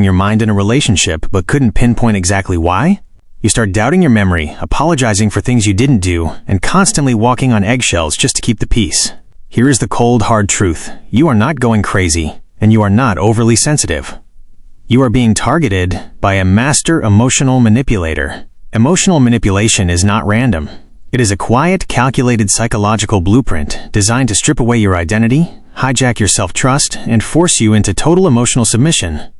your mind in a relationship but couldn't pinpoint exactly why? You start doubting your memory, apologizing for things you didn't do, and constantly walking on eggshells just to keep the peace. Here is the cold, hard truth. You are not going crazy, and you are not overly sensitive. You are being targeted by a master emotional manipulator. Emotional manipulation is not random. It is a quiet, calculated psychological blueprint designed to strip away your identity, hijack your self-trust, and force you into total emotional submission,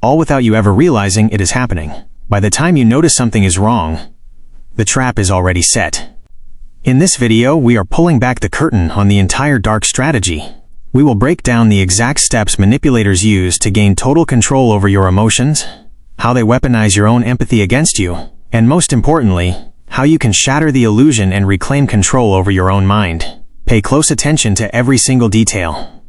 all without you ever realizing it is happening. By the time you notice something is wrong, the trap is already set. In this video, we are pulling back the curtain on the entire dark strategy. We will break down the exact steps manipulators use to gain total control over your emotions, how they weaponize your own empathy against you, and most importantly, how you can shatter the illusion and reclaim control over your own mind. Pay close attention to every single detail,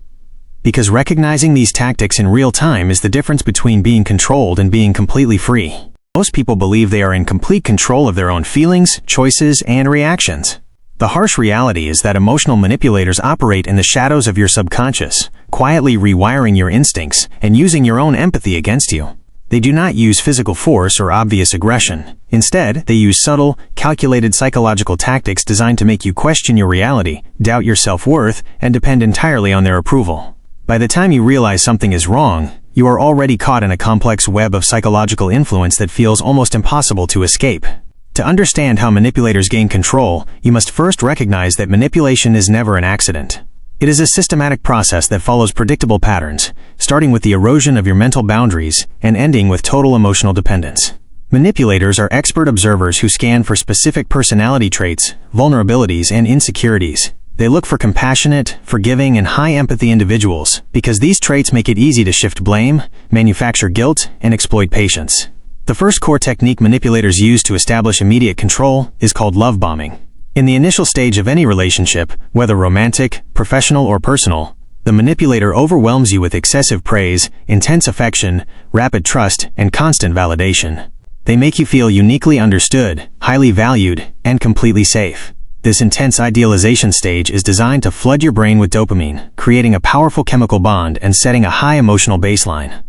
because recognizing these tactics in real time is the difference between being controlled and being completely free. Most people believe they are in complete control of their own feelings, choices, and reactions. The harsh reality is that emotional manipulators operate in the shadows of your subconscious, quietly rewiring your instincts and using your own empathy against you. They do not use physical force or obvious aggression. Instead, they use subtle, calculated psychological tactics designed to make you question your reality, doubt your self-worth, and depend entirely on their approval. By the time you realize something is wrong, you are already caught in a complex web of psychological influence that feels almost impossible to escape. To understand how manipulators gain control, you must first recognize that manipulation is never an accident. It is a systematic process that follows predictable patterns, starting with the erosion of your mental boundaries and ending with total emotional dependence. Manipulators are expert observers who scan for specific personality traits, vulnerabilities, and insecurities. They look for compassionate, forgiving, and high-empathy individuals because these traits make it easy to shift blame, manufacture guilt, and exploit patience. The first core technique manipulators use to establish immediate control is called love bombing. In the initial stage of any relationship, whether romantic, professional, or personal, the manipulator overwhelms you with excessive praise, intense affection, rapid trust, and constant validation. They make you feel uniquely understood, highly valued, and completely safe. This intense idealization stage is designed to flood your brain with dopamine, creating a powerful chemical bond and setting a high emotional baseline.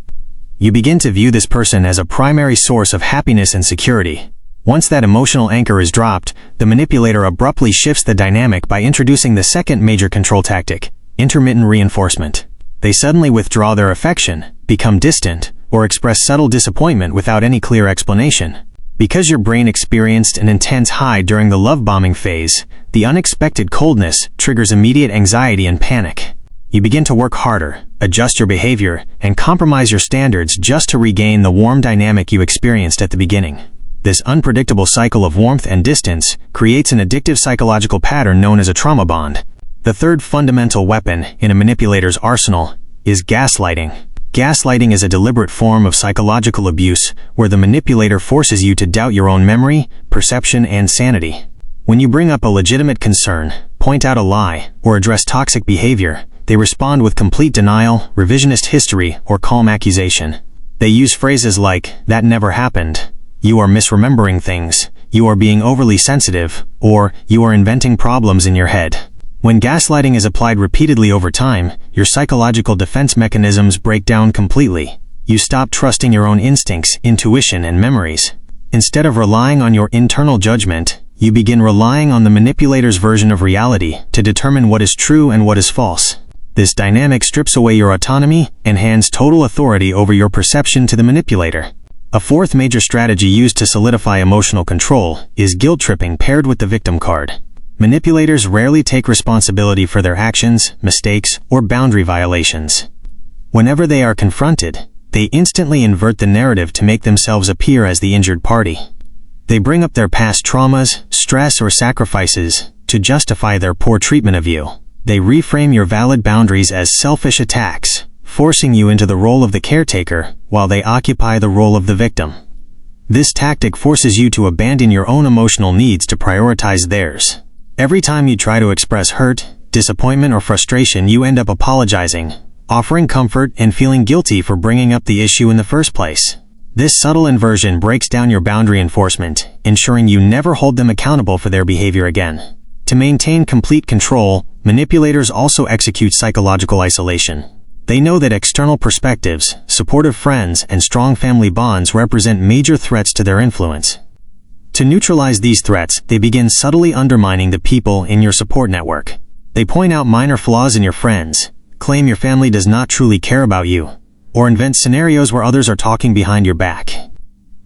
You begin to view this person as a primary source of happiness and security. Once that emotional anchor is dropped, the manipulator abruptly shifts the dynamic by introducing the second major control tactic, intermittent reinforcement. They suddenly withdraw their affection, become distant, or express subtle disappointment without any clear explanation. Because your brain experienced an intense high during the love bombing phase, the unexpected coldness triggers immediate anxiety and panic. You begin to work harder, adjust your behavior, and compromise your standards just to regain the warm dynamic you experienced at the beginning. This unpredictable cycle of warmth and distance creates an addictive psychological pattern known as a trauma bond. The third fundamental weapon in a manipulator's arsenal is gaslighting. Gaslighting is a deliberate form of psychological abuse where the manipulator forces you to doubt your own memory, perception, and sanity. When you bring up a legitimate concern, point out a lie, or address toxic behavior, they respond with complete denial, revisionist history, or calm accusation. They use phrases like, "That never happened," "You are misremembering things," "You are being overly sensitive," or "You are inventing problems in your head." When gaslighting is applied repeatedly over time, your psychological defense mechanisms break down completely. You stop trusting your own instincts, intuition, and memories. Instead of relying on your internal judgment, you begin relying on the manipulator's version of reality to determine what is true and what is false. This dynamic strips away your autonomy and hands total authority over your perception to the manipulator. A fourth major strategy used to solidify emotional control is guilt tripping paired with the victim card. Manipulators rarely take responsibility for their actions, mistakes, or boundary violations. Whenever they are confronted, they instantly invert the narrative to make themselves appear as the injured party. They bring up their past traumas, stress, or sacrifices to justify their poor treatment of you. They reframe your valid boundaries as selfish attacks, forcing you into the role of the caretaker while they occupy the role of the victim. This tactic forces you to abandon your own emotional needs to prioritize theirs. Every time you try to express hurt, disappointment, or frustration, you end up apologizing, offering comfort, and feeling guilty for bringing up the issue in the first place. This subtle inversion breaks down your boundary enforcement, ensuring you never hold them accountable for their behavior again. To maintain complete control, manipulators also execute psychological isolation. They know that external perspectives, supportive friends, and strong family bonds represent major threats to their influence. To neutralize these threats, they begin subtly undermining the people in your support network. They point out minor flaws in your friends, claim your family does not truly care about you, or invent scenarios where others are talking behind your back.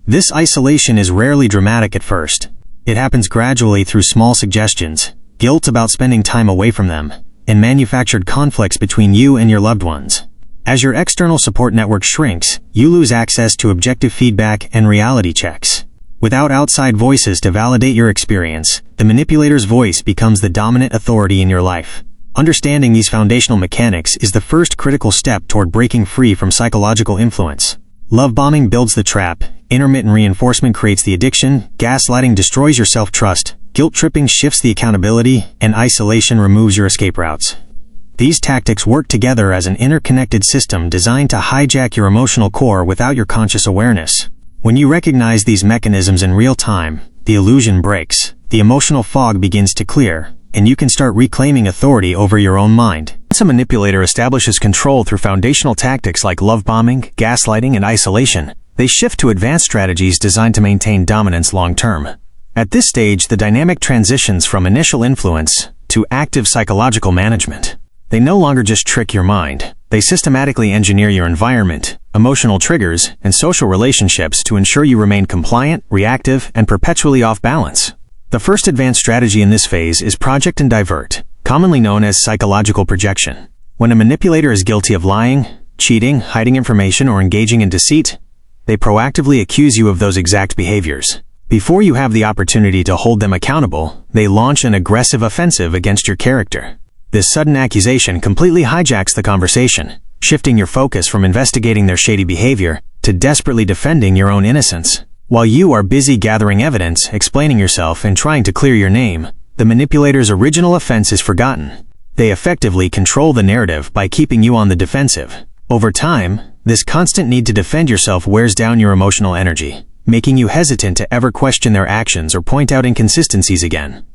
This isolation is rarely dramatic at first. It happens gradually through small suggestions, guilt about spending time away from them, and manufactured conflicts between you and your loved ones. As your external support network shrinks, you lose access to objective feedback and reality checks. Without outside voices to validate your experience, the manipulator's voice becomes the dominant authority in your life. Understanding these foundational mechanics is the first critical step toward breaking free from psychological influence. Love bombing builds the trap, intermittent reinforcement creates the addiction, gaslighting destroys your self-trust, guilt tripping shifts the accountability, and isolation removes your escape routes. These tactics work together as an interconnected system designed to hijack your emotional core without your conscious awareness. When you recognize these mechanisms in real time, the illusion breaks, the emotional fog begins to clear, and you can start reclaiming authority over your own mind. Once a manipulator establishes control through foundational tactics like love bombing, gaslighting, and isolation, they shift to advanced strategies designed to maintain dominance long-term. At this stage, the dynamic transitions from initial influence to active psychological management. They no longer just trick your mind. They systematically engineer your environment, emotional triggers, and social relationships to ensure you remain compliant, reactive, and perpetually off balance. The first advanced strategy in this phase is project and divert, commonly known as psychological projection. When a manipulator is guilty of lying, cheating, hiding information, or engaging in deceit, they proactively accuse you of those exact behaviors. Before you have the opportunity to hold them accountable, they launch an aggressive offensive against your character. This sudden accusation completely hijacks the conversation, shifting your focus from investigating their shady behavior to desperately defending your own innocence. While you are busy gathering evidence, explaining yourself, and trying to clear your name, the manipulator's original offense is forgotten. They effectively control the narrative by keeping you on the defensive. Over time, this constant need to defend yourself wears down your emotional energy, making you hesitant to ever question their actions or point out inconsistencies again.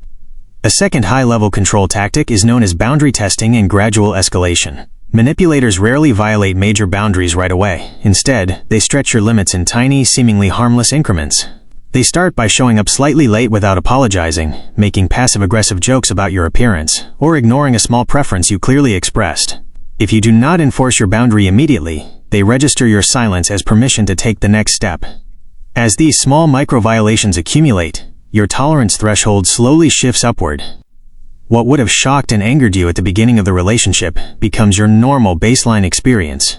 A second high-level control tactic is known as boundary testing and gradual escalation. Manipulators rarely violate major boundaries right away. Instead, they stretch your limits in tiny, seemingly harmless increments. They start by showing up slightly late without apologizing, making passive-aggressive jokes about your appearance, or ignoring a small preference you clearly expressed. If you do not enforce your boundary immediately, they register your silence as permission to take the next step. As these small micro-violations accumulate, your tolerance threshold slowly shifts upward. What would have shocked and angered you at the beginning of the relationship becomes your normal baseline experience.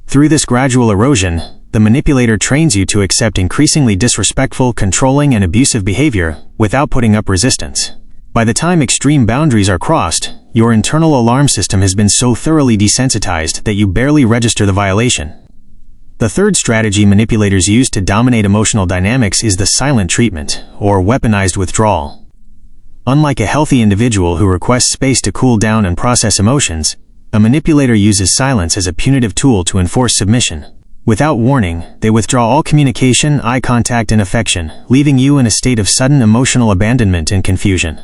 Through this gradual erosion, the manipulator trains you to accept increasingly disrespectful, controlling, and abusive behavior without putting up resistance. By the time extreme boundaries are crossed, your internal alarm system has been so thoroughly desensitized that you barely register the violation. The third strategy manipulators use to dominate emotional dynamics is the silent treatment, or weaponized withdrawal. Unlike a healthy individual who requests space to cool down and process emotions, a manipulator uses silence as a punitive tool to enforce submission. Without warning, they withdraw all communication, eye contact, and affection, leaving you in a state of sudden emotional abandonment and confusion.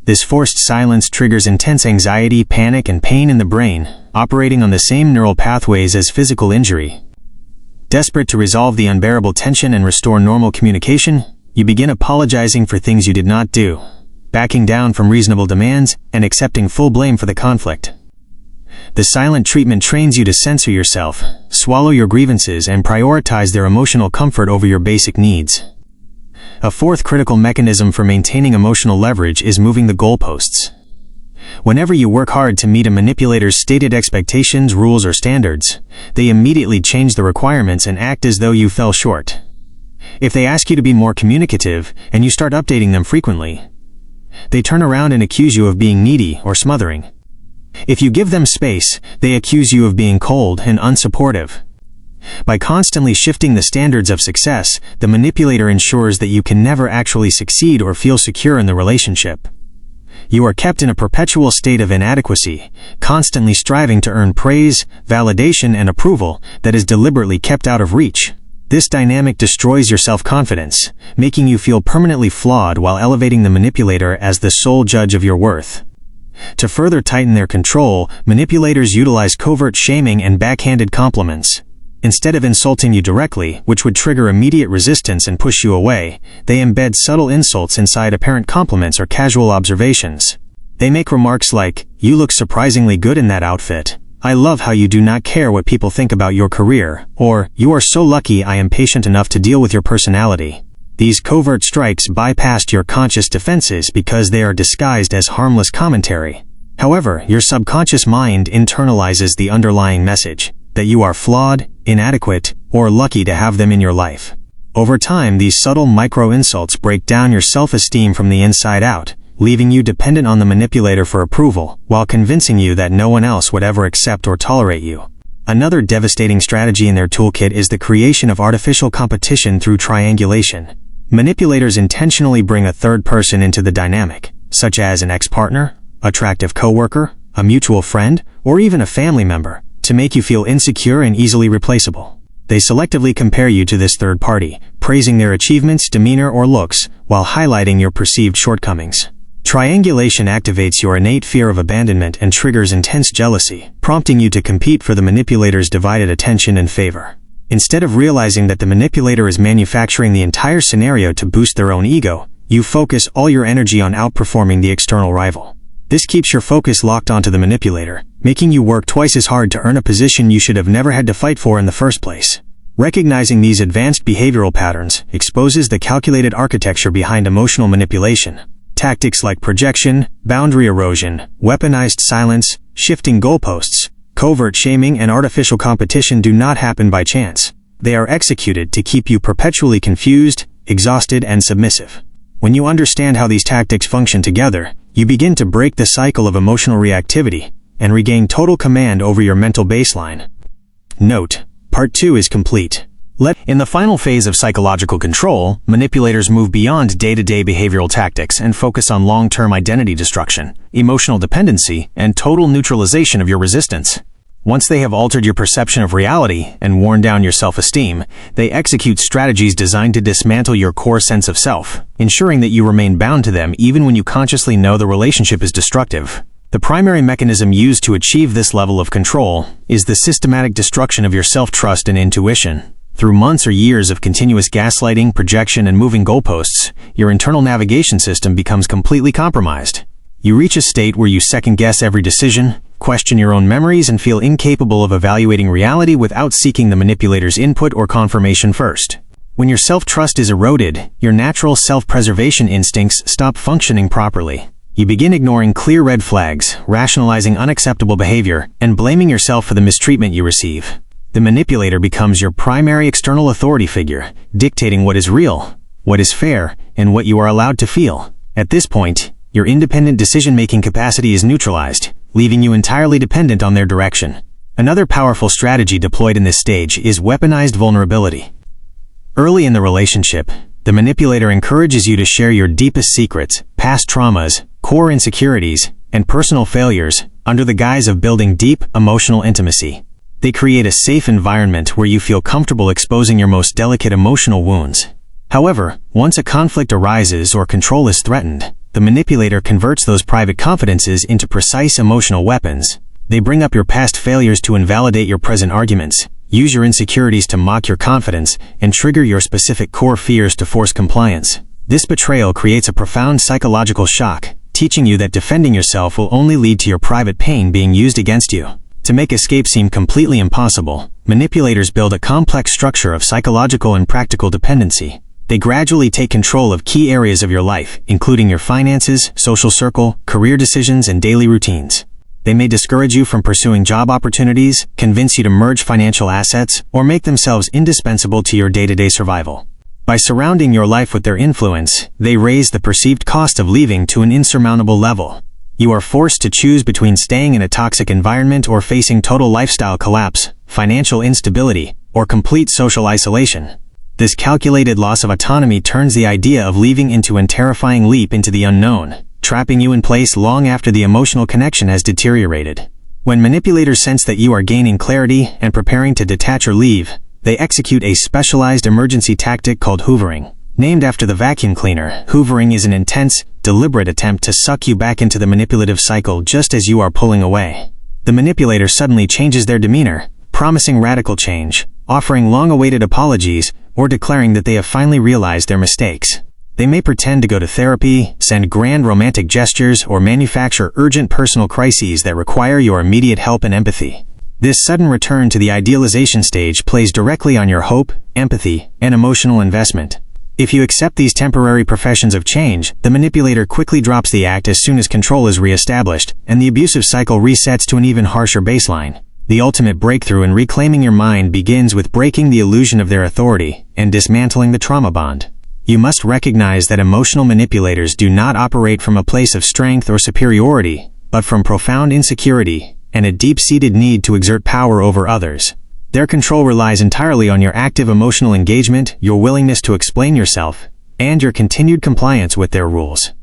This forced silence triggers intense anxiety, panic, and pain in the brain, operating on the same neural pathways as physical injury. Desperate to resolve the unbearable tension and restore normal communication, you begin apologizing for things you did not do, backing down from reasonable demands, and accepting full blame for the conflict. The silent treatment trains you to censor yourself, swallow your grievances, and prioritize their emotional comfort over your basic needs. A fourth critical mechanism for maintaining emotional leverage is moving the goalposts. Whenever you work hard to meet a manipulator's stated expectations, rules, or standards, they immediately change the requirements and act as though you fell short. If they ask you to be more communicative and you start updating them frequently, they turn around and accuse you of being needy or smothering. If you give them space, they accuse you of being cold and unsupportive. By constantly shifting the standards of success, the manipulator ensures that you can never actually succeed or feel secure in the relationship. You are kept in a perpetual state of inadequacy, constantly striving to earn praise, validation, and approval that is deliberately kept out of reach. This dynamic destroys your self-confidence, making you feel permanently flawed while elevating the manipulator as the sole judge of your worth. To further tighten their control, manipulators utilize covert shaming and backhanded compliments. Instead of insulting you directly, which would trigger immediate resistance and push you away, they embed subtle insults inside apparent compliments or casual observations. They make remarks like, "You look surprisingly good in that outfit," "I love how you do not care what people think about your career," or, "You are so lucky I am patient enough to deal with your personality." These covert strikes bypassed your conscious defenses because they are disguised as harmless commentary. However, your subconscious mind internalizes the underlying message, that you are flawed, inadequate, or lucky to have them in your life. Over time, these subtle micro-insults break down your self-esteem from the inside out, leaving you dependent on the manipulator for approval, while convincing you that no one else would ever accept or tolerate you. Another devastating strategy in their toolkit is the creation of artificial competition through triangulation. Manipulators intentionally bring a third person into the dynamic, such as an ex-partner, attractive coworker, a mutual friend, or even a family member, to make you feel insecure and easily replaceable. They selectively compare you to this third party, praising their achievements, demeanor, or looks, while highlighting your perceived shortcomings. Triangulation activates your innate fear of abandonment and triggers intense jealousy, prompting you to compete for the manipulator's divided attention and favor. Instead of realizing that the manipulator is manufacturing the entire scenario to boost their own ego, you focus all your energy on outperforming the external rival. This keeps your focus locked onto the manipulator, making you work twice as hard to earn a position you should have never had to fight for in the first place. Recognizing these advanced behavioral patterns exposes the calculated architecture behind emotional manipulation. Tactics like projection, boundary erosion, weaponized silence, shifting goalposts, covert shaming, and artificial competition do not happen by chance. They are executed to keep you perpetually confused, exhausted, and submissive. When you understand how these tactics function together, you begin to break the cycle of emotional reactivity and regain total command over your mental baseline. Note: Part 2 is complete. In the final phase of psychological control, manipulators move beyond day-to-day behavioral tactics and focus on long-term identity destruction, emotional dependency, and total neutralization of your resistance. Once they have altered your perception of reality and worn down your self-esteem, they execute strategies designed to dismantle your core sense of self, ensuring that you remain bound to them even when you consciously know the relationship is destructive. The primary mechanism used to achieve this level of control is the systematic destruction of your self-trust and intuition. Through months or years of continuous gaslighting, projection, and moving goalposts, your internal navigation system becomes completely compromised. You reach a state where you second-guess every decision, question your own memories, and feel incapable of evaluating reality without seeking the manipulator's input or confirmation first. When your self-trust is eroded, your natural self-preservation instincts stop functioning properly. You begin ignoring clear red flags, rationalizing unacceptable behavior, and blaming yourself for the mistreatment you receive. The manipulator becomes your primary external authority figure, dictating what is real, what is fair, and what you are allowed to feel. At this point, your independent decision-making capacity is neutralized, leaving you entirely dependent on their direction. Another powerful strategy deployed in this stage is weaponized vulnerability. Early in the relationship, the manipulator encourages you to share your deepest secrets, past traumas, core insecurities, and personal failures under the guise of building deep, emotional intimacy. They create a safe environment where you feel comfortable exposing your most delicate emotional wounds. However, once a conflict arises or control is threatened, the manipulator converts those private confidences into precise emotional weapons. They bring up your past failures to invalidate your present arguments, use your insecurities to mock your confidence, and trigger your specific core fears to force compliance. This betrayal creates a profound psychological shock, teaching you that defending yourself will only lead to your private pain being used against you. To make escape seem completely impossible, manipulators build a complex structure of psychological and practical dependency. They gradually take control of key areas of your life, including your finances, social circle, career decisions, and daily routines. They may discourage you from pursuing job opportunities, convince you to merge financial assets, or make themselves indispensable to your day-to-day survival. By surrounding your life with their influence, they raise the perceived cost of leaving to an insurmountable level. You are forced to choose between staying in a toxic environment or facing total lifestyle collapse, financial instability, or complete social isolation. This calculated loss of autonomy turns the idea of leaving into a terrifying leap into the unknown, trapping you in place long after the emotional connection has deteriorated. When manipulators sense that you are gaining clarity and preparing to detach or leave, they execute a specialized emergency tactic called hoovering. Named after the vacuum cleaner, hoovering is an intense, deliberate attempt to suck you back into the manipulative cycle just as you are pulling away. The manipulator suddenly changes their demeanor, promising radical change, offering long-awaited apologies, or declaring that they have finally realized their mistakes. They may pretend to go to therapy, send grand romantic gestures, or manufacture urgent personal crises that require your immediate help and empathy. This sudden return to the idealization stage plays directly on your hope, empathy, and emotional investment. If you accept these temporary professions of change, the manipulator quickly drops the act as soon as control is re-established, and the abusive cycle resets to an even harsher baseline. The ultimate breakthrough in reclaiming your mind begins with breaking the illusion of their authority and dismantling the trauma bond. You must recognize that emotional manipulators do not operate from a place of strength or superiority, but from profound insecurity and a deep-seated need to exert power over others. Their control relies entirely on your active emotional engagement, your willingness to explain yourself, and your continued compliance with their rules.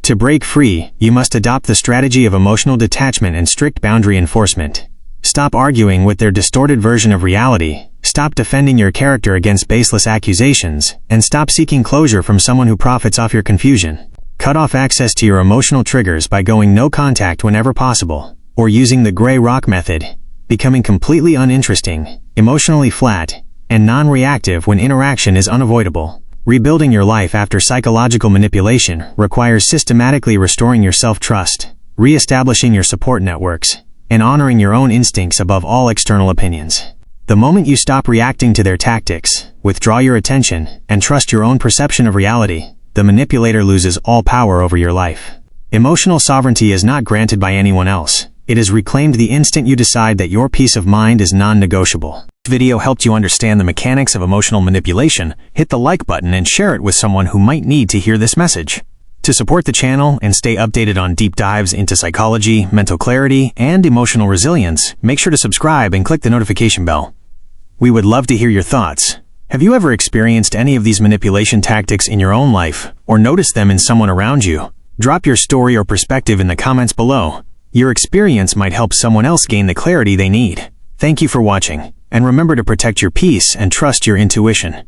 To break free, you must adopt the strategy of emotional detachment and strict boundary enforcement. Stop arguing with their distorted version of reality, stop defending your character against baseless accusations, and stop seeking closure from someone who profits off your confusion. Cut off access to your emotional triggers by going no contact whenever possible, or using the gray rock method, becoming completely uninteresting, emotionally flat, and non-reactive when interaction is unavoidable. Rebuilding your life after psychological manipulation requires systematically restoring your self-trust, re-establishing your support networks, and honoring your own instincts above all external opinions. The moment you stop reacting to their tactics, withdraw your attention, and trust your own perception of reality, the manipulator loses all power over your life. Emotional sovereignty is not granted by anyone else. It is reclaimed the instant you decide that your peace of mind is non-negotiable. If this video helped you understand the mechanics of emotional manipulation, hit the like button and share it with someone who might need to hear this message. To support the channel and stay updated on deep dives into psychology, mental clarity, and emotional resilience, make sure to subscribe and click the notification bell. We would love to hear your thoughts. Have you ever experienced any of these manipulation tactics in your own life, or noticed them in someone around you? Drop your story or perspective in the comments below. Your experience might help someone else gain the clarity they need. Thank you for watching, and remember to protect your peace and trust your intuition.